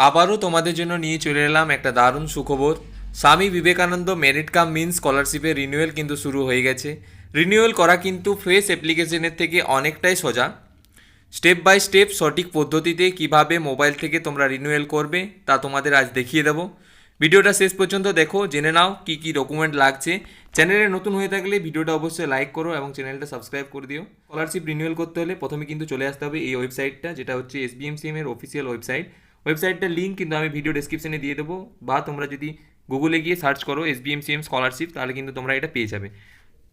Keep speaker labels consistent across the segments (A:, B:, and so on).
A: আবারও তোমাদের জন্য নিয়ে চলে এলাম একটা দারুণ সুখবর। Swami Vivekananda merit cum means স্কলারশিপের রিনিউয়াল কিন্তু শুরু হয়ে গেছে। রিনিউয়াল করা কিন্তু ফ্রেশ অ্যাপ্লিকেশনের থেকে অনেকটাই সোজা। স্টেপ বাই স্টেপ সঠিক পদ্ধতিতে কিভাবে মোবাইল থেকে তোমরা রিনিউয়াল করবে তা তোমাদের আজ দেখিয়ে দেবো। ভিডিওটা শেষ পর্যন্ত দেখো, জেনে নাও কি কি ডকুমেন্ট লাগছে। চ্যানেলে নতুন হয়ে থাকলে ভিডিওটা অবশ্যই লাইক করো এবং চ্যানেলটা সাবস্ক্রাইব করে দিও। স্কলারশিপ রিনিউয়াল করতে হলে প্রথমে কিন্তু চলে আসতে হবে এই ওয়েবসাইটটা, যেটা হচ্ছে SBMCM এর অফিসিয়াল ওয়েবসাইট। ওয়েবসাইটটার লিঙ্ক কিন্তু আমি ভিডিও ডেসক্রিপশনে দিয়ে দেবো, বা তোমরা যদি গুগলে গিয়ে সার্চ করো SBMCM স্কলারশিপ তাহলে কিন্তু তোমরা এটা পেয়ে যাবে।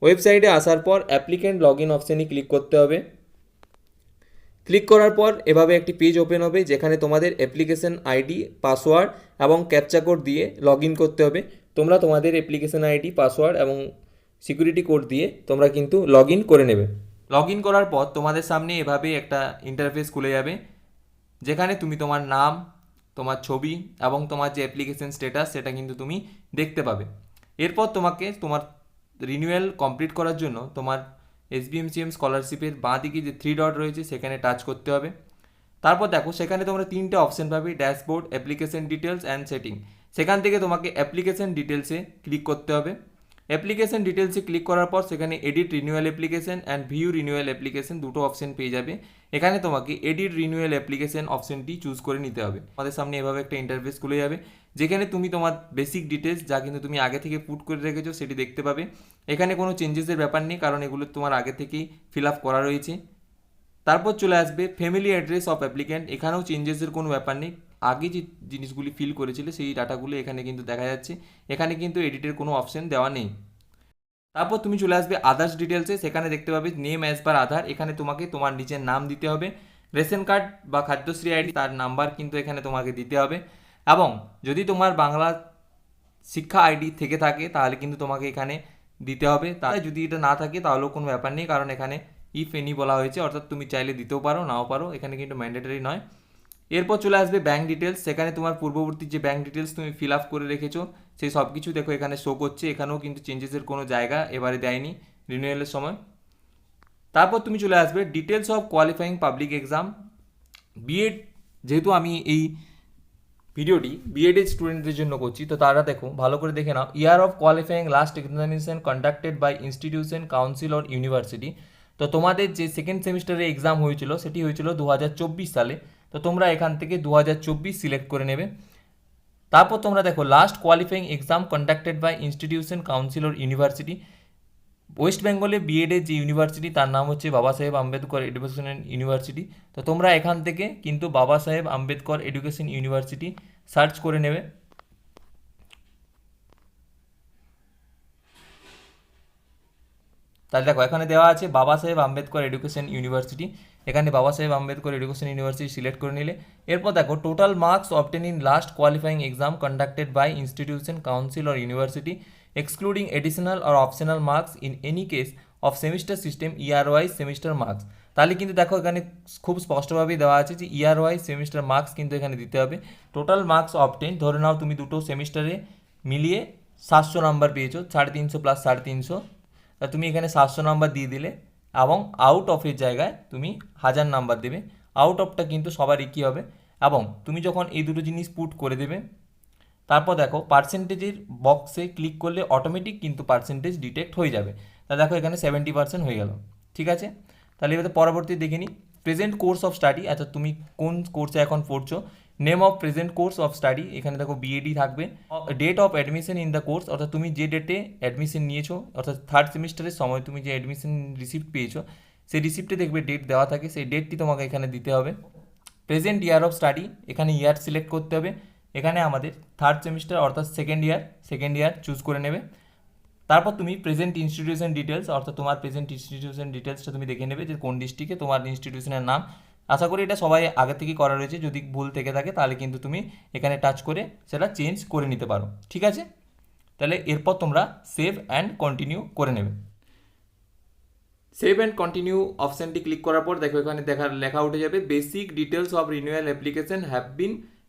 A: ওয়েবসাইটে আসার পর অ্যাপ্লিক্যান্ট লগ ইন অপশানে ক্লিক করতে হবে। ক্লিক করার পর এভাবে একটি পেজ ওপেন হবে, যেখানে তোমাদের অ্যাপ্লিকেশন আইডি, পাসওয়ার্ড এবং ক্যাপচা কোড দিয়ে লগ ইন করতে হবে। তোমরা তোমাদের অ্যাপ্লিকেশন আইডি, পাসওয়ার্ড এবং সিকিউরিটি কোড দিয়ে তোমরা কিন্তু লগ ইন করে নেবে। লগ ইন করার পর তোমাদের সামনে এভাবে একটা ইন্টারফেস খুলে যাবে, যেখানে তুমি তোমার নাম, তোমার ছবি এবং তোমার যে অ্যাপ্লিকেশন স্ট্যাটাস সেটা কিন্তু তুমি দেখতে পাবে। এরপর তোমাকে তোমার রিনিউয়াল কমপ্লিট করার জন্য তোমার SBMCM স্কলারশিপের বাঁ দিকে যে 3 ডট রয়েছে সেখানে টাচ করতে হবে। তারপর দেখো সেখানে তোমরা 3টে অপশন পাবে, dashboard, application details and setting. সেখান থেকে তোমাকে অ্যাপ্লিকেশন ডিটেলসে ক্লিক করতে হবে। অ্যাপ্লিকেশন ডিটেলসে ক্লিক করার পর সেখানে edit renewal application and view renewal application দুটো অপশন পেয়ে যাবে। এখানে তোমাকে এডিট রিনিউয়াল অ্যাপ্লিকেশন অপশনটি চুজ করে নিতে হবে। আমাদের সামনে এভাবে একটা ইন্টারফেস খুলে যাবে, যেখানে তুমি তোমার বেসিক ডিটেলস যা কিন্তু তুমি আগে থেকে পুট করে রেখেছো সেটি দেখতে পাবে। এখানে কোনো চেঞ্জেসের ব্যাপার নেই, কারণ এগুলো তোমার আগে থেকেই ফিল আপ করা রয়েছে। তারপর চলে আসবে ফ্যামিলি অ্যাড্রেস অফ অ্যাপ্লিক্যান্ট। এখানেও চেঞ্জেসের কোনো ব্যাপার নেই, আগে যে জিনিসগুলি ফিল করেছিলে সেই ডাটাগুলো এখানে কিন্তু দেখা যাচ্ছে। এখানে কিন্তু এডিটের কোনো অপশন দেওয়া নেই। তারপর তুমি চলে আসবে আদার্স ডিটেলসে, সেখানে দেখতে পাবে নেম অ্যাজ পার আধার। এখানে তোমাকে তোমার নিজের নাম দিতে হবে, রেশন কার্ড বা খাদ্যশ্রী আইডি তার নাম্বার কিন্তু এখানে তোমাকে দিতে হবে, এবং যদি তোমার বাংলা শিক্ষা আইডি থেকে থাকে তাহলে কিন্তু তোমাকে এখানে দিতে হবে। তাহলে যদি এটা না থাকে তাহলেও কোনো ব্যাপার নেই, কারণ এখানে ইফ এনি বলা হয়েছে, অর্থাৎ তুমি চাইলে দিতেও পারো নাও পারো, এখানে কিন্তু ম্যান্ডেটরি নয়। এরপর চলে আসবে ব্যাঙ্ক ডিটেলস। সেখানে তোমার পূর্ববর্তী যে ব্যাঙ্ক ডিটেলস তুমি ফিল আপ করে রেখেছো সেই সব কিছু দেখো এখানে শো করছে। এখানেও কিন্তু চেঞ্জেসের কোনো জায়গা এবারে দেয়নি রিনিউয়ালের সময়। তারপর তুমি চলে আসবে details of qualifying public exam. B Ed, যেহেতু আমি এই ভিডিওটি বিএডের স্টুডেন্টদের জন্য করছি, তো তারা দেখো ভালো করে দেখে নাও। Year of qualifying last examination conducted by institution, council or university. তো তোমাদের যে সেকেন্ড সেমিস্টারে এক্সাম হয়েছিল সেটি হয়েছিল 2024 সালে। তো তোমরা এখান থেকে 2024 সিলেক্ট করে নেবে। তারপর তোমরা দেখো last qualifying exam conducted by institution, council or university. West বেঙ্গলে বিএডের যে ইউনিভার্সিটি তার নাম হচ্ছে বাবা সাহেব আম্বেদকর এডুকেশন ইউনিভার্সিটি। তো তোমরা এখান থেকে কিন্তু বাবা সাহেব আম্বেদকর এডুকেশন ইউনিভার্সিটি সার্চ করে নেবে। তাহলে দেখো এখানে দেওয়া আছে বাবা সাহেব আম্বেদকর এডুকেশন ইউনিভার্সিটি। এখানে বাবা সাহেব আম্বেদকর এডুকেশন ইউনিভার্সিটি সিলেক্ট করে নিলে এরপর দেখো total marks obtained in last qualifying exam conducted by institution, council or university excluding additional or optional marks in any case of semester system year wise semester marks. তাহলে কিন্তু দেখো এখানে খুব স্পষ্টভাবেই দেওয়া আছে যে ইয়ার ওয়াইজ সেমিস্টার মার্কস কিন্তু এখানে দিতে হবে। টোটাল মার্কস অবটেন, ধরে নাও তুমি দুটো সেমিস্টারে মিলিয়ে 700 নাম্বার পেয়েছো, 350 প্লাস 350, তা তুমি এখানে 700 নাম্বার দিয়ে দিলে, এবং আউট অফের জায়গায় তুমি 1000 নাম্বার দেবে। আউট অফটা কিন্তু সবারই কী হবে, এবং তুমি যখন এই দুটো জিনিস পুট করে দেবে তারপর দেখো পার্সেন্টেজের বক্সে ক্লিক করলে অটোমেটিক কিন্তু পার্সেন্টেজ ডিটেক্ট হয়ে যাবে। তা দেখো এখানে 70% হয়ে গেল। ঠিক আছে, তাহলে এবার পরবর্তী দেখে নিই প্রেজেন্ট কোর্স অফ স্টাডি। আচ্ছা তুমি কোন কোর্সে এখন পড়ছো, name of present course of study, এখানে দেখো বিএডি থাকবে। Date of admission in the course, অর্থাৎ তুমি যে ডেটে অ্যাডমিশন নিয়েছো, অর্থাৎ থার্ড সেমিস্টারের সময় তুমি যে অ্যাডমিশন রিসিপ্ট পেয়েছো সেই রিসিপ্টে দেখবে ডেট দেওয়া থাকে, সেই ডেটটি তোমাকে এখানে দিতে হবে। প্রেজেন্ট ইয়ার অফ স্টাডি, এখানে ইয়ার সিলেক্ট করতে হবে। এখানে আমাদের থার্ড সেমিস্টার অর্থাৎ সেকেন্ড ইয়ার চুজ করে নেবে। তারপর তুমি প্রেজেন্ট ইনস্টিটিউশন ডিটেলস, অর্থাৎ তোমার প্রেজেন্ট ইনস্টিটিউশন ডিটেলসটা তুমি দেখে নেবে যে কোন ডিস্ট্রিক্টে তোমার ইনস্টিটিউশনের নাম। আশা করি এটা সবাই আগে থেকে করা রয়েছে, যদি ভুল থেকে থাকে তাহলে কিন্তু তুমি এখানে টাচ করে সেটা চেঞ্জ করে নিতে পারো। ঠিক আছে, তাহলে এরপর তোমরা সেভ অ্যান্ড কন্টিনিউ করে নেবে। সেভ অ্যান্ড কন্টিনিউ অপশানটি ক্লিক করার পর দেখো এখানে লেখা উঠে যাবে basic details of renewal application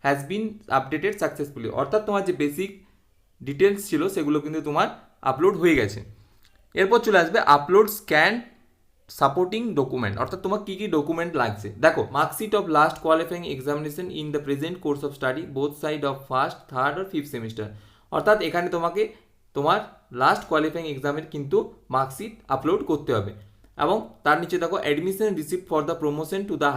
A: has been updated successfully. অর্থাৎ তোমার যে বেসিক ডিটেলস ছিল সেগুলো কিন্তু তোমার আপলোড হয়ে গেছে। এরপর চলে আসবে আপলোড স্ক্যান সাপোর্টিং ডকুমেন্ট, অর্থাৎ তোমার কী কী ডকুমেন্ট লাগছে। দেখো, marksheet of last qualifying examination in the present course of study both side of first, third আর ফিফথ সেমিস্টার। অর্থাৎ এখানে তোমাকে তোমার লাস্ট কোয়ালিফাইং এক্সামের কিন্তু মার্কশিট আপলোড করতে হবে। এবং তার নিচে দেখো, admission receipt for the promotion to the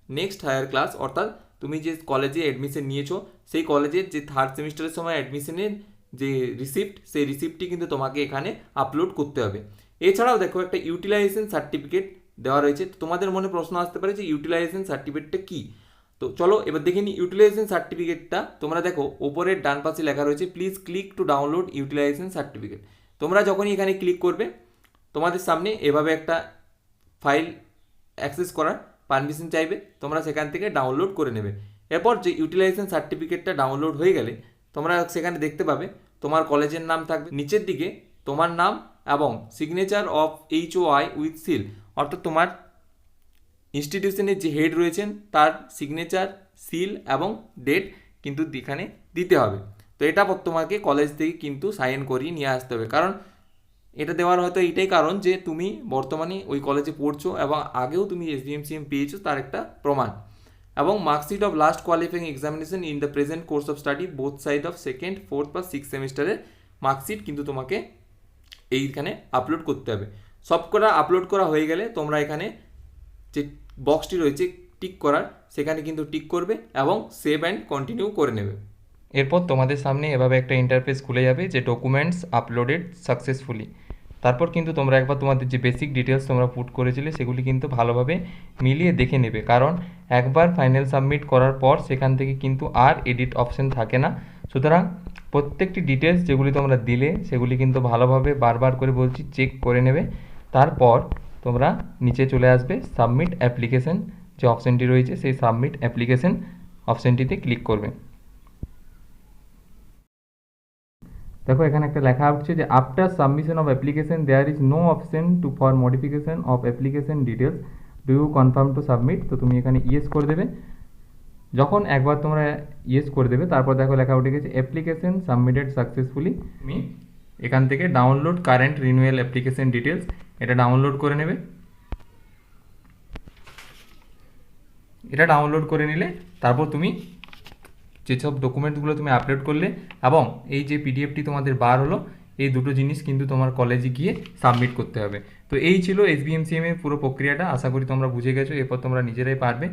A: next higher class, অর্থাৎ তুমি যে কলেজে অ্যাডমিশন নিয়েছো সেই কলেজের যে থার্ড সেমিস্টারের সময় অ্যাডমিশনের যে রিসিপ্ট, সেই রিসিপ্টটি কিন্তু তোমাকে এখানে আপলোড করতে হবে। এছাড়াও দেখো, একটা ইউটিলাইজেশন সার্টিফিকেট দেওয়া রয়েছে। তোমাদের মনে প্রশ্ন আসতে পারে যে ইউটিলাইজেশন সার্টিফিকেটটা কী। তো চলো এবার দেখে নিই ইউটিলাইজেশন সার্টিফিকেটটা। তোমরা দেখো ওপরের ডান পাশে লেখা রয়েছে please click to download utilisation certificate. তোমরা যখনই এখানে ক্লিক করবে তোমাদের সামনে এভাবে একটা ফাইল অ্যাক্সেস করার পারমিশন চাইবে, তোমরা সেখান থেকে ডাউনলোড করে নেবে। এরপর যে ইউটিলাইজেশন সার্টিফিকেটটা ডাউনলোড হয়ে গেলে তোমরা সেখানে দেখতে পাবে তোমার কলেজের নাম থাকবে, নিচের দিকে তোমার নাম এবং signature of HOI with seal, অর্থাৎ তোমার ইনস্টিটিউশনের যে হেড রয়েছেন তার সিগনেচার, সিল এবং ডেট কিন্তু এখানে দিতে হবে। তো এটা তোমাকে কলেজ থেকে কিন্তু সাইন করিয়ে নিয়ে আসতে হবে, কারণ এটা দেওয়ার হয়তো এইটাই কারণ যে তুমি বর্তমানে ওই কলেজে পড়ছো এবং আগেও তুমি SBMCM পেয়েছো, তার একটা প্রমাণ। এবং marksheet of last qualifying examination in the present course of study both side of second, fourth বা সিক্স সেমিস্টারের মার্কশিট কিন্তু তোমাকে এইখানে আপলোড করতে হবে। সব করা আপলোড করা হয়ে গেলে তোমরা এখানে যে বক্সটি রয়েছে টিক করার, সেখানে কিন্তু টিক করবে এবং সেভ অ্যান্ড কন্টিনিউ করে নেবে। এরপর তোমাদের সামনে এভাবে একটা ইন্টারফেস খুলে যাবে যে ডকুমেন্টস আপলোডেড সাকসেসফুলি। তারপর কিন্তু তোমরা একবার তোমাদের যে বেসিক ডিটেলস তোমরা পুট করেছিলে সেগুলি কিন্তু ভালোভাবে মিলিয়ে দেখে নেবে, কারণ একবার ফাইনাল সাবমিট করার পর সেখান থেকে কিন্তু আর এডিট অপশন থাকে না। সুতরাং প্রত্যেকটি ডিটেলস যেগুলি তোমরা দিলে সেগুলি কিন্তু ভালোভাবে বারবার করে বলছি চেক করে নেবে। তারপর তোমরা নিচে চলে আসবে, সাবমিট অ্যাপ্লিকেশন যে অপশানটি রয়েছে সেই সাবমিট অ্যাপ্লিকেশন অপশানটিতে ক্লিক করবে। দেখো এখানে একটা লেখা হচ্ছে যে after submission of application there is no option to for modification of application details, do you confirm to submit. তো তুমি এখানে ইয়েস করে দেবে। যখন একবার তোমরা ইয়েস করে দেবে তারপর দেখো লেখা উঠে গেছে অ্যাপ্লিকেশন সাবমিটেড সাকসেসফুলি। তুমি এখান থেকে download current renewal application details এটা ডাউনলোড করে নেবে। এটা ডাউনলোড করে নিলে তারপর তুমি যেসব ডকুমেন্টসগুলো তুমি আপলোড করলে এবং এই যে পিডিএফটি তোমাদের বার হলো, এই দুটো জিনিস কিন্তু তোমার কলেজে গিয়ে সাবমিট করতে হবে। তো এই ছিল SBMCM এর পুরো প্রক্রিয়াটা। আশা করি তোমরা বুঝে গেছো, এরপর তোমরা নিজেরাই পারবে।